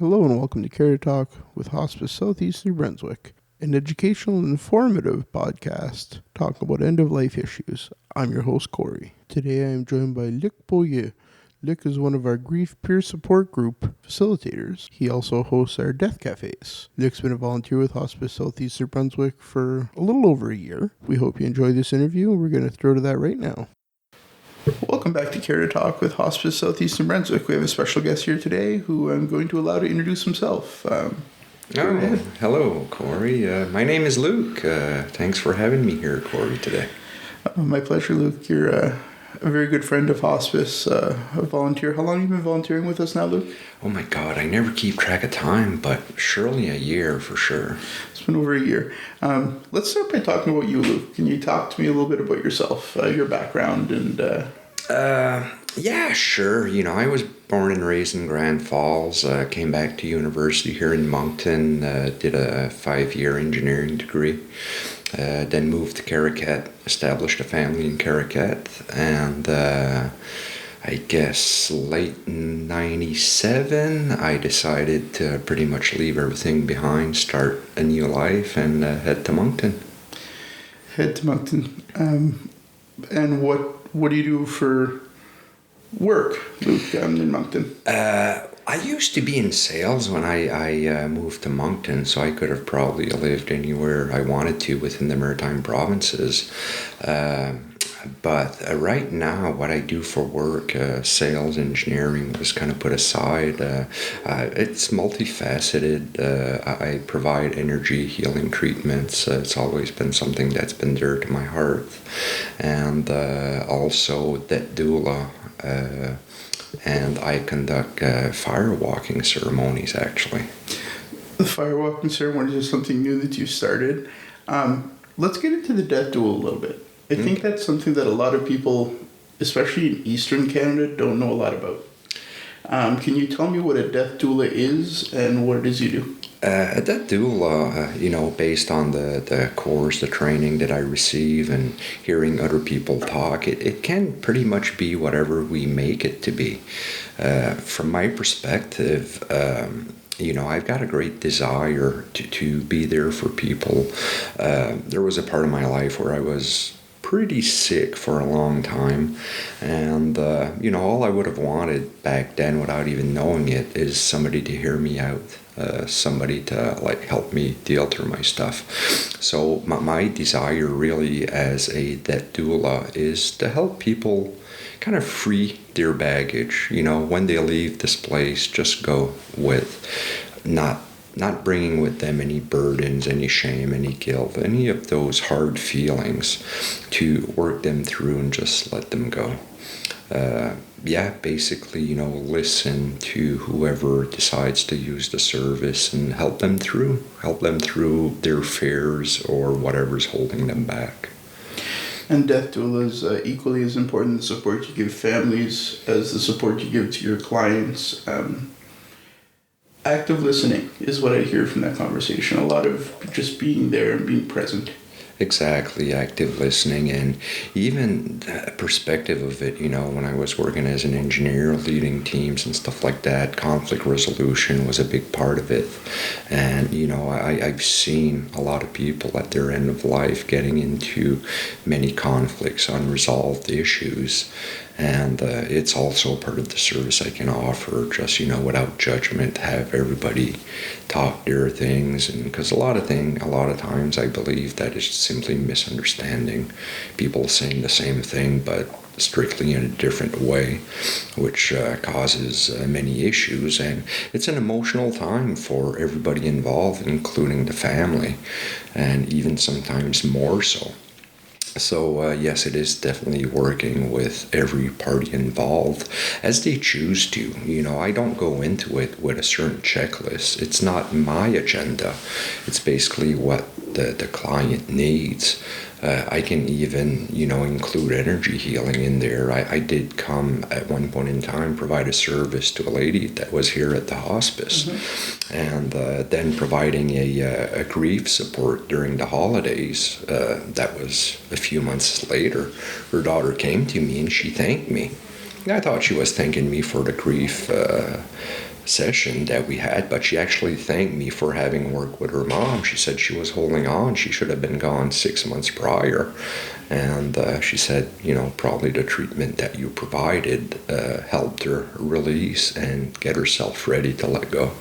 Hello and welcome to Care Talk with Hospice Southeast New Brunswick, an educational and informative podcast talking about end-of-life issues. I'm your host, Corey. Today I am joined by Luc Beaulieu. Luc is one of our grief peer support group facilitators. He also hosts our death cafes. Luc's been a volunteer with Hospice Southeast New Brunswick for a little over a year. We hope you enjoy this interview, and we're going to throw to that right now. Welcome back to Care to Talk with Hospice Southeast New Brunswick. We have a special guest here today who I'm going to allow to introduce himself. Hello, Corey. My name is Luc. Thanks for having me here, Corey, today. My pleasure, Luc. You're a very good friend of Hospice, a volunteer. How long have you been volunteering with us now, Luc? Oh my God, I never keep track of time, but surely a year for sure. It's been over a year. Let's start by talking about you, Luc. Can you talk to me a little bit about yourself, your background, and... Yeah, sure. I was born and raised in Grand Falls, came back to university here in Moncton, did a 5-year engineering degree, then moved to Caracat, established a family in Caracat, and I guess late in 97, I decided to pretty much leave everything behind, start a new life, and head to Moncton. And what do you do for work, Luc, in Moncton? I used to be in sales when I moved to Moncton, so I could have probably lived anywhere I wanted to within the Maritime Provinces. But right now, what I do for work, sales, engineering, was kind of put aside. It's multifaceted. I provide energy healing treatments. It's always been something that's been dear to my heart. And also death doula. And I conduct firewalking ceremonies, actually. The firewalking ceremonies is something new that you started. Let's get into the death duel a little bit. I think that's something that a lot of people, especially in Eastern Canada, don't know a lot about. Can you tell me what a death doula is and what it is you do? A death doula, based on the course, the training that I receive and hearing other people talk, it can pretty much be whatever we make it to be. From my perspective, I've got a great desire to be there for people. There was a part of my life where I was pretty sick for a long time, and all I would have wanted back then, without even knowing it, is somebody to hear me out, somebody to help me deal through my stuff. So my desire really as a death doula is to help people kind of free their baggage. When they leave this place, just go with not bringing with them any burdens, any shame, any guilt, any of those hard feelings, to work them through and just let them go. Basically, listen to whoever decides to use the service and help them through their fears or whatever's holding them back. And death doula is equally as important, the support you give families as the support you give to your clients. Active listening is what I hear from that conversation. A lot of just being there and being present. Exactly, active listening, and even the perspective of it, when I was working as an engineer, leading teams and stuff like that, conflict resolution was a big part of it. And, I've seen a lot of people at their end of life getting into many conflicts, unresolved issues. And it's also part of the service I can offer, just, without judgment, have everybody talk their things. And because a lot of times I believe that it's simply misunderstanding. People saying the same thing, but strictly in a different way, which causes many issues. And it's an emotional time for everybody involved, including the family, and even sometimes more so. So, yes, it is definitely working with every party involved as they choose to. I don't go into it with a certain checklist. It's not my agenda. It's basically what the client needs. I can even, include energy healing in there. I did come at one point in time provide a service to a lady that was here at the hospice, and then providing a grief support during the holidays. That was a few months later. Her daughter came to me and she thanked me. I thought she was thanking me for the grief session that we had, but she actually thanked me for having worked with her mom. She said she was holding on. She should have been gone 6 months prior. And she said, probably the treatment that you provided helped her release and get herself ready to let go.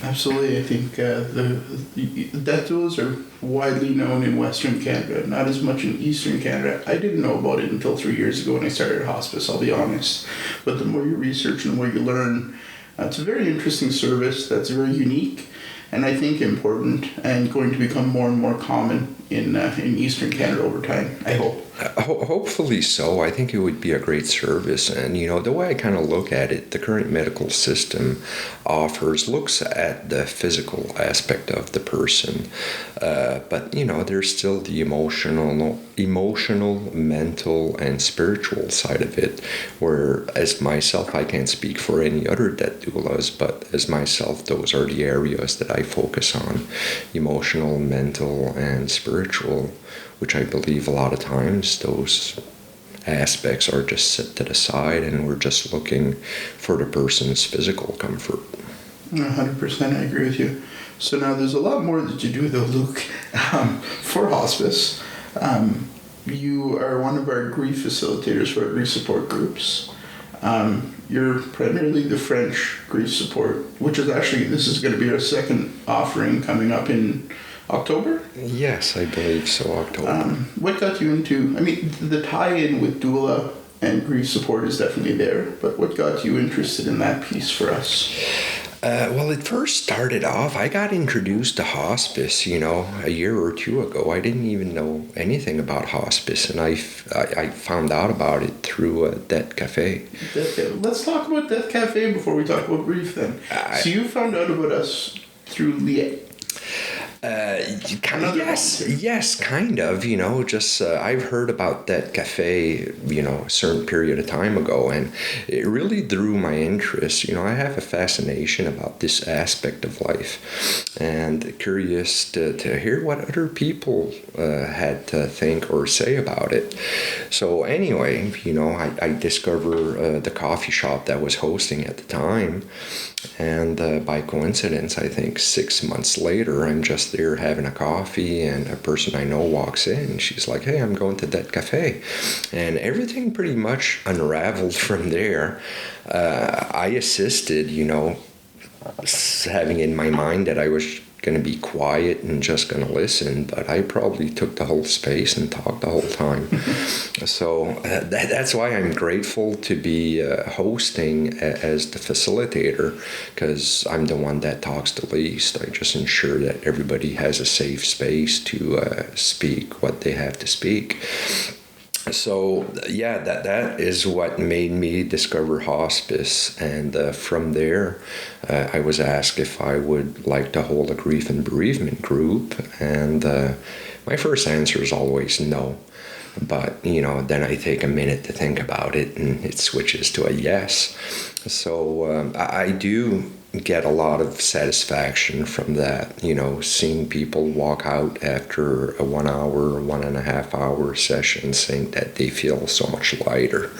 Absolutely. I think the death doulas are widely known in Western Canada, not as much in Eastern Canada. I didn't know about it until 3 years ago when I started hospice, I'll be honest. But the more you research and the more you learn, it's a very interesting service that's very unique and I think important and going to become more and more common in Eastern Canada over time, I hope. Hopefully so. I think it would be a great service. And, the way I kind of look at it, the current medical system looks at the physical aspect of the person. But, there's still the emotional, mental, and spiritual side of it, where as myself, I can't speak for any other death doulas, but as myself, those are the areas that I focus on: emotional, mental, and spiritual, which I believe a lot of times those aspects are just set to the side and we're just looking for the person's physical comfort. 100%, I agree with you. So now there's a lot more that you do though, Luc, for hospice. You are one of our grief facilitators for our grief support groups. You're primarily the French grief support, which is actually, this is going to be our second offering coming up in October? Yes, I believe so, October. What got you into, the tie-in with doula and grief support is definitely there, but what got you interested in that piece for us? Well, it first started off, I got introduced to hospice, a year or two ago. I didn't even know anything about hospice, and I found out about it through Death Cafe. Let's talk about Death Cafe before we talk about grief then. So you found out about us through Leah. Yes, kind of, I've heard about that cafe, a certain period of time ago, and it really drew my interest. I have a fascination about this aspect of life and curious to hear what other people had to think or say about it. So anyway, I discovered the coffee shop that was hosting at the time, and by coincidence, I think 6 months later, I'm just there having a coffee, and a person I know walks in. She's like, "Hey, I'm going to that cafe," and everything pretty much unraveled from there. I assisted, having in my mind that I was going to be quiet and just going to listen, but I probably took the whole space and talked the whole time. So that's why I'm grateful to be hosting as the facilitator, because I'm the one that talks the least. I just ensure that everybody has a safe space to speak what they have to speak. So yeah, that is what made me discover hospice, and from there I was asked if I would like to hold a grief and bereavement group, and my first answer is always no, but then I take a minute to think about it and it switches to a yes. So I do get a lot of satisfaction from that, seeing people walk out after a 1 hour, 1.5 hour session saying that they feel so much lighter.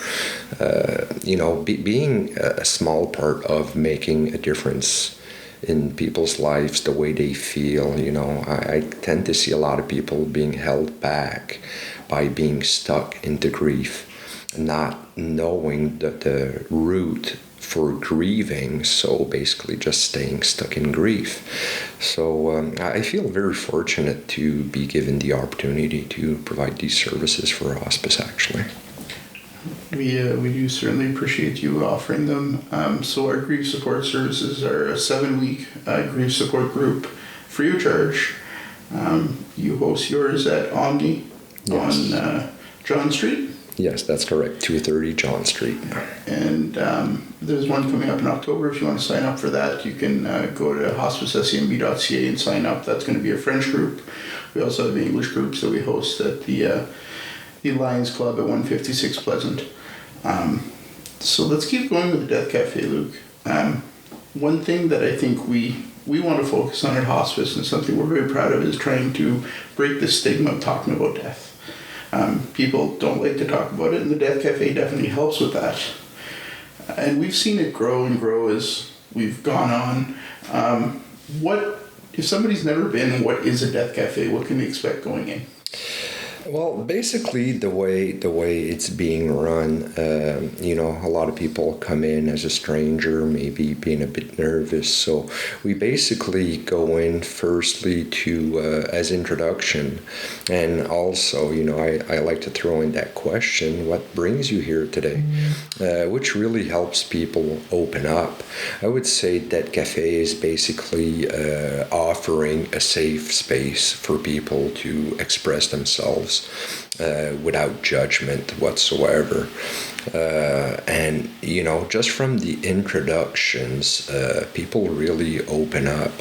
Being a small part of making a difference in people's lives, the way they feel, I tend to see a lot of people being held back by being stuck into grief, not knowing the root for grieving, so basically just staying stuck in grief. So I feel very fortunate to be given the opportunity to provide these services for hospice, actually. We do certainly appreciate you offering them. So our grief support services are a 7-week grief support group, free of charge. You host yours at Omni. Yes. On John Street. Yes, that's correct, 230 John Street. And there's one coming up in October. If you want to sign up for that, you can go to hospicescmb.ca and sign up. That's going to be a French group. We also have English groups that we host at the Lions Club at 156 Pleasant. So let's keep going with the Death Cafe, Luc. One thing that I think we want to focus on at hospice, and something we're very proud of, is trying to break the stigma of talking about death. People don't like to talk about it, and the Death Cafe definitely helps with that. and we've seen it grow and grow as we've gone on. What if somebody's never been? What is a death cafe? What can they expect going in? Well, basically, the way it's being run, a lot of people come in as a stranger, maybe being a bit nervous. So we basically go in firstly to as introduction, and also, I like to throw in that question: what brings you here today? Which really helps people open up. I would say that cafe is basically offering a safe space for people to express themselves. Without judgment whatsoever. And, just from the introductions, people really open up,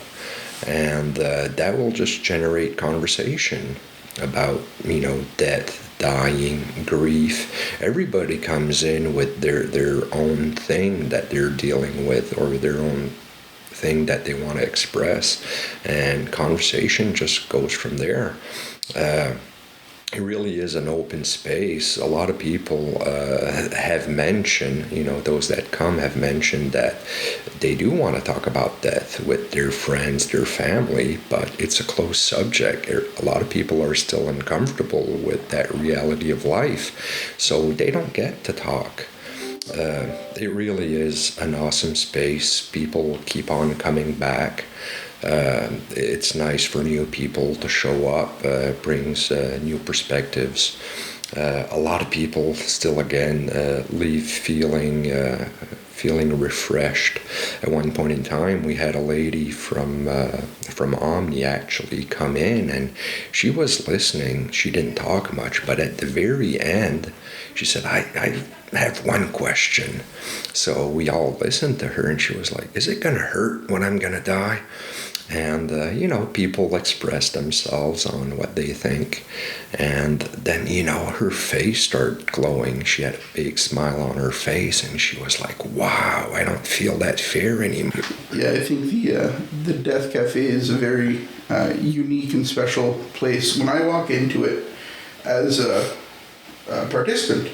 and that will just generate conversation about, death, dying, grief. Everybody comes in with their own thing that they're dealing with, or their own thing that they want to express, and conversation just goes from there. It really is an open space. A lot of people have mentioned, those that come have mentioned that they do want to talk about death with their friends, their family, but it's a closed subject. A lot of people are still uncomfortable with that reality of life, so they don't get to talk. It really is an awesome space. People keep on coming back. It's nice for new people to show up, brings new perspectives. A lot of people still, again, leave feeling refreshed. At one point in time, we had a lady from Omni actually come in, and she was listening. She didn't talk much, but at the very end, she said, I have one question. So we all listened to her, and she was like, is it going to hurt when I'm going to die? And, people express themselves on what they think. And then, her face started glowing. She had a big smile on her face, and she was like, wow, I don't feel that fear anymore. Yeah, I think the Death Cafe is a very unique and special place. When I walk into it as a participant,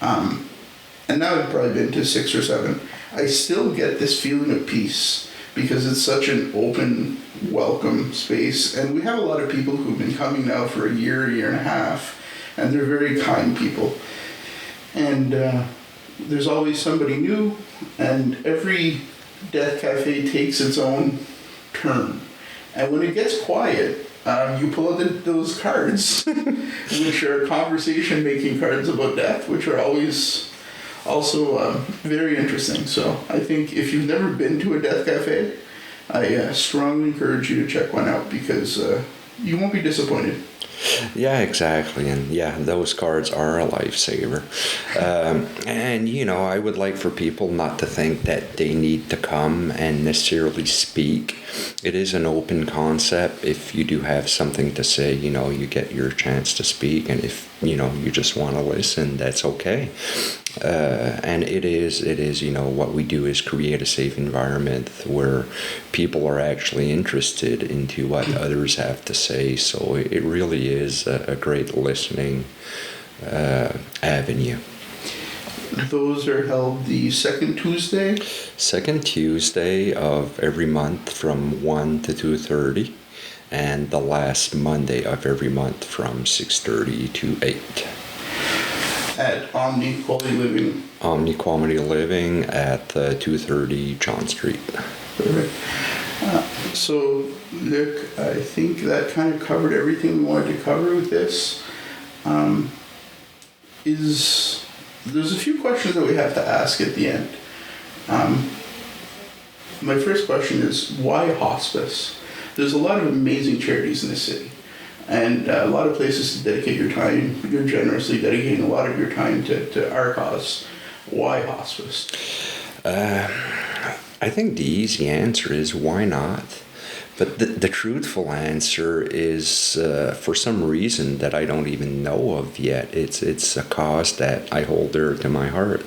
and now I've probably been to 6 or 7, I still get this feeling of peace, because it's such an open, welcome space. And we have a lot of people who've been coming now for a year and a half, and they're very kind people. And there's always somebody new, and every Death Cafe takes its own turn. And when it gets quiet, you pull out those cards, which are conversation-making cards about death, which are always also very interesting. So I think if you've never been to a Death Cafe, I strongly encourage you to check one out, because you won't be disappointed. Yeah, exactly. And yeah, those cards are a lifesaver. And, I would like for people not to think that they need to come and necessarily speak. It is an open concept. If you do have something to say, you get your chance to speak. And if, you just want to listen, that's okay. And it is, what we do is create a safe environment where people are actually interested into what others have to say. So it really is a great listening avenue. Those are held the second Tuesday? Second Tuesday of every month from 1 to 2:30, and the last Monday of every month from 6:30 to 8. At Omni Quality Living? Omni Quality Living at 230 John Street. Perfect. So, Luc, I think that kind of covered everything we wanted to cover with this. There's a few questions that we have to ask at the end. My first question is, why hospice? There's a lot of amazing charities in this city, and a lot of places to dedicate your time. You're generously dedicating a lot of your time to our cause. Why hospice? I think the easy answer is, why not? But the truthful answer is, for some reason that I don't even know of yet, it's a cause that I hold dear to my heart.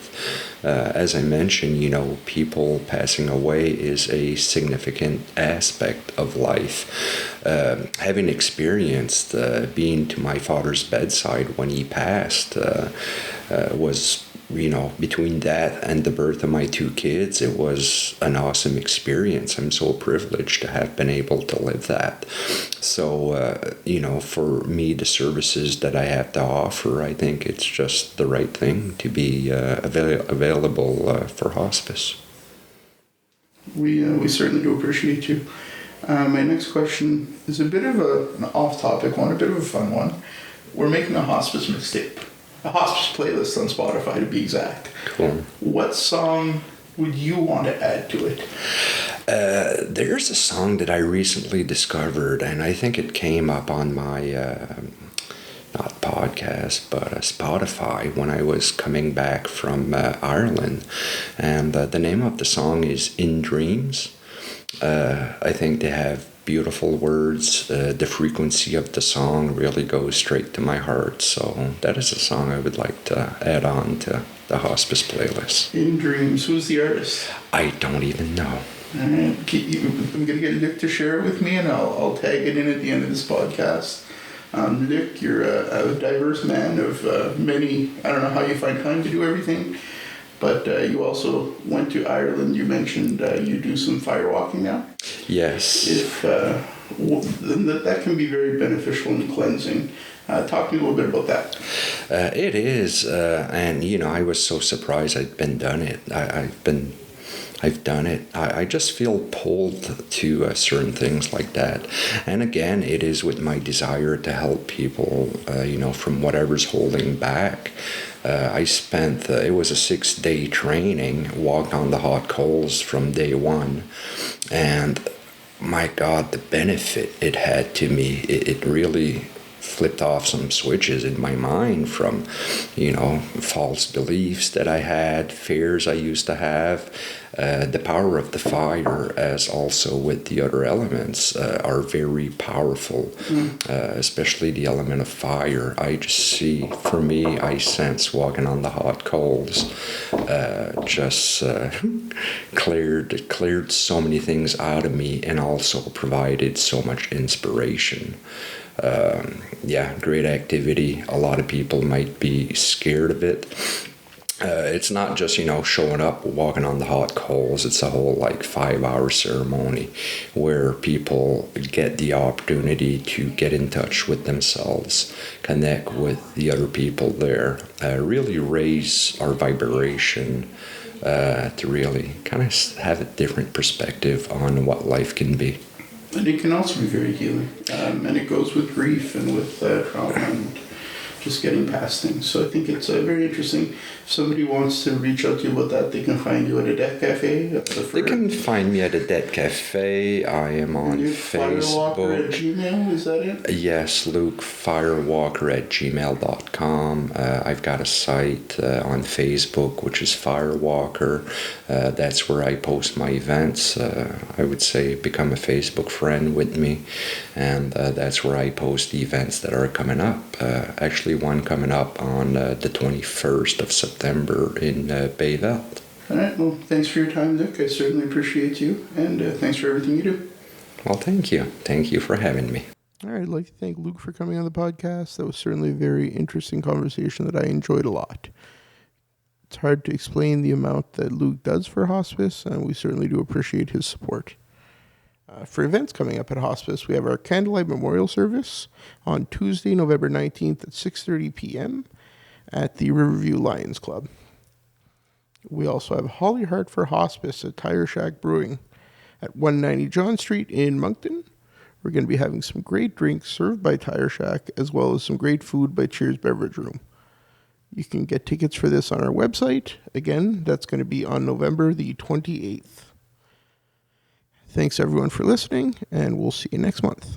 As I mentioned, people passing away is a significant aspect of life. Having experienced being to my father's bedside when he passed was between that and the birth of my 2 kids, it was an awesome experience. I'm so privileged to have been able to live that. So, for me, the services that I have to offer, I think it's just the right thing to be available for hospice. We certainly do appreciate you. My next question is a bit of an off-topic one, a bit of a fun one. We're making a hospice mixtape. A hospice playlist on Spotify, to be exact. Cool. What song would you want to add to it? There's a song that I recently discovered, and I think it came up on my, not podcast, but Spotify when I was coming back from Ireland. And the name of the song is In Dreams. I think they have beautiful words. The frequency of the song really goes straight to my heart. So that is a song I would like to add on to the hospice playlist. In Dreams. Who's the artist? I don't even know. All right. I'm going to get Luc to share it with me, and I'll tag it in at the end of this podcast. Luc, you're a diverse man of many. I don't know how you find time to do everything, but you also went to Ireland. You mentioned you do some firewalking now. Yes. That can be very beneficial and cleansing. Talk to me a little bit about that. It is, and I was so surprised I've done it. I've done it. I just feel pulled to certain things like that. And again, it is with my desire to help people, from whatever's holding back. I spent, it was a 6-day training, walked on the hot coals from day one. And my God, the benefit it had to me, it really flipped off some switches in my mind from, false beliefs that I had, fears I used to have. The power of the fire, as also with the other elements, are very powerful, especially the element of fire. I just see, for me, I sense walking on the hot coals, cleared so many things out of me, and also provided so much inspiration. Great activity. A lot of people might be scared of it. It's not just, showing up, walking on the hot coals. It's a whole 5-hour ceremony where people get the opportunity to get in touch with themselves, connect with the other people there, really raise our vibration, to really kind of have a different perspective on what life can be. And it can also be very healing. And it goes with grief and with trauma and just getting past things. So I think it's very interesting. If somebody wants to reach out to you about that, they can find you at a death cafe. They can find me at a death cafe. I am on Facebook. Firewalker at Gmail, is that it? Yes, Luc, firewalker@gmail.com. I've got a site on Facebook, which is Firewalker. That's where I post my events. I would say become a Facebook friend with me. And that's where I post the events that are coming up. Actually, one coming up on the 21st of September in Bayveld. All right. Well, thanks for your time, Luc. I certainly appreciate you. And thanks for everything you do. Well, thank you. Thank you for having me. All right. I'd like to thank Luc for coming on the podcast. That was certainly a very interesting conversation that I enjoyed a lot. It's hard to explain the amount that Luc does for hospice, and we certainly do appreciate his support. For events coming up at hospice, we have our Candlelight Memorial Service on Tuesday, November 19th at 6:30 p.m. at the Riverview Lions Club. We also have Holly Heart for Hospice at Tire Shack Brewing at 190 John Street in Moncton. We're going to be having some great drinks served by Tire Shack, as well as some great food by Cheers Beverage Room. You can get tickets for this on our website. Again, that's going to be on November the 28th. Thanks everyone for listening, and we'll see you next month.